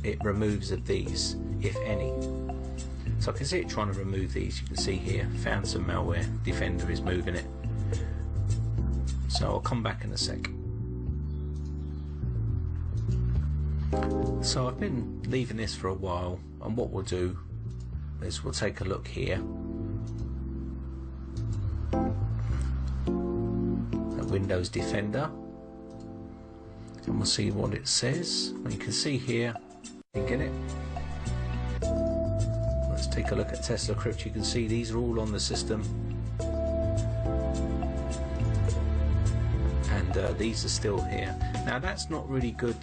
it removes of these, if any. So I can see it trying to remove these. You can see here, found some malware, Defender is moving it. So I'll come back in a sec. So I've been leaving this for a while, and what we'll do is we'll take a look here at Windows Defender, and we'll see what it says. And you can see here, you get it. Let's take a look at Tesla Crypt. You can see these are all on the system, and these are still here. Now that's not really good.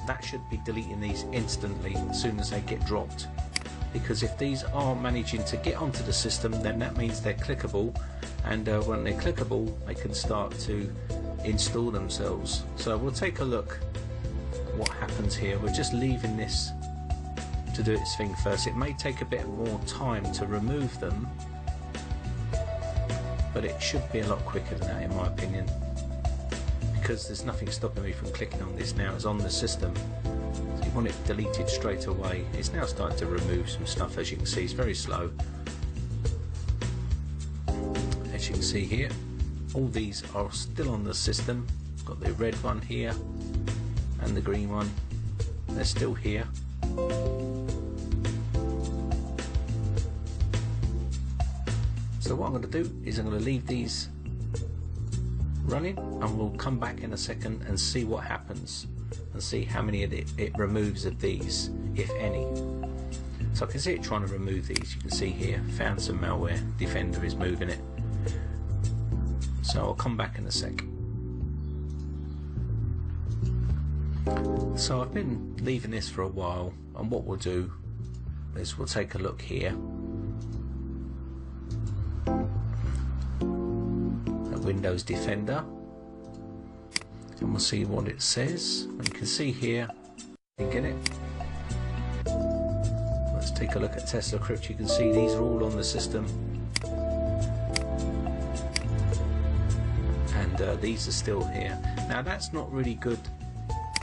That should be deleting these instantly as soon as they get dropped, because if these are managing to get onto the system, then that means they're clickable, and when they're clickable they can start to install themselves. So we'll take a look what happens here. We're just leaving this to do its thing first. It may take a bit more time to remove them, but it should be a lot quicker than that in my opinion, because there's nothing stopping me from clicking on this now. It's on the system, so you want it deleted straight away. It's now starting to remove some stuff. As you can see, it's very slow. As you can see here, all these are still on the system. Got the red one here and the green one, they're still here. So what I'm going to do is I'm going to leave these running, and we'll come back in a second and see what happens and see how many of it removes of these, if any. So I can see it trying to remove these. You can see here, found some malware, Defender is moving it. So I'll come back in a sec. So I've been leaving this for a while, and what we'll do is we'll take a look here at Windows Defender, and we'll see what it says. And you can see here, you get it. Let's take a look at Tesla Crypt. You can see these are all on the system, and these are still here. Now that's not really good.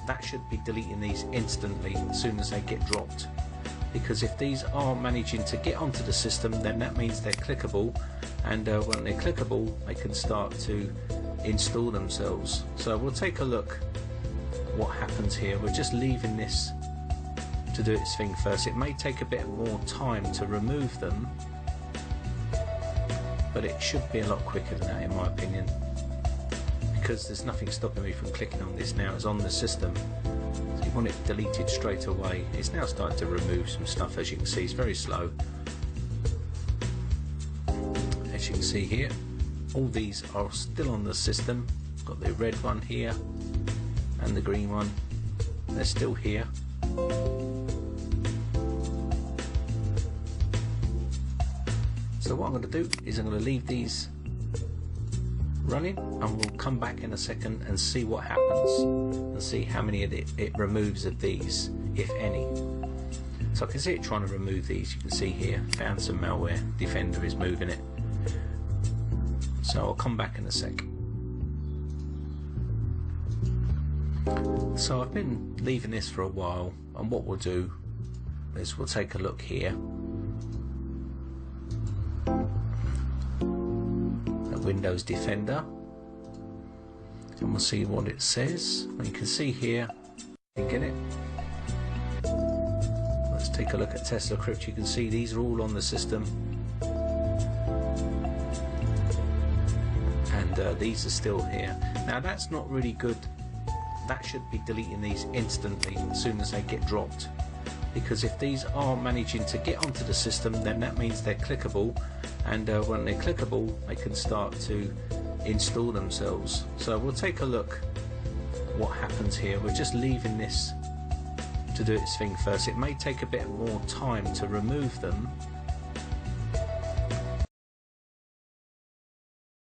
That should be deleting these instantly as soon as they get dropped, because if these are managing to get onto the system, then that means they're clickable, and when they're clickable they can start to install themselves. So we'll take a look what happens here. We're just leaving this to do its thing first. It may take a bit more time to remove them, but it should be a lot quicker than that in my opinion, because there's nothing stopping me from clicking on this now. It's on the system, so you want it deleted straight away. It's now starting to remove some stuff. As you can see, it's very slow. As you can see here, all these are still on the system. Got the red one here and the green one, they're still here. So what I'm going to do is I'm going to leave these running, and we'll come back in a second and see what happens and see how many of it removes of these, if any. So I can see it trying to remove these. You can see here, found some malware, Defender is moving it. So I'll come back in a sec. So I've been leaving this for a while, and what we'll do is we'll take a look here at Windows Defender, and we'll see what it says. And you can see here, you get it. Let's take a look at Tesla Crypt. You can see these are all on the system, and these are still here. Now that's not really good. That should be deleting these instantly as soon as they get dropped, because if these are managing to get onto the system, then that means they're clickable, and when they're clickable they can start to install themselves. So we'll take a look what happens here. We're just leaving this to do its thing first. It may take a bit more time to remove them,